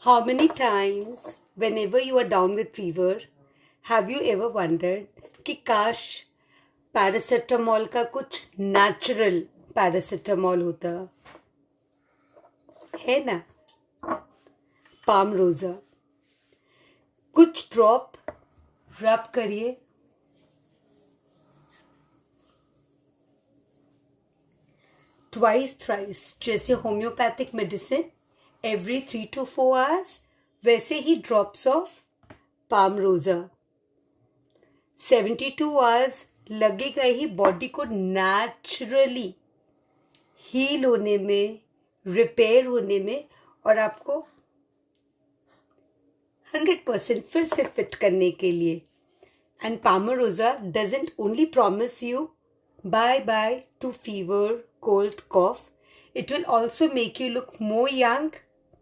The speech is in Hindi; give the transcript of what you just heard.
How many times, whenever you are down with fever, have you ever wondered कि काश पैरासिटामोल का कुछ नेचुरल पैरासिटामोल होता है ना। पाम रोजा कुछ ड्रॉप रब करिए, ट्वाइस थ्राइस, जैसे homeopathic medicine every 3 to 4 hours, वैसे ही ड्रॉप्स ऑफ पाम रोजा 72 hours लगेगा ही बॉडी को नेचुरली हील होने में, रिपेयर होने में, और आपको 100% फिर से फिट करने के लिए। And palmarosa doesn't only promise you bye to fever, cold, cough. It will also make you look more young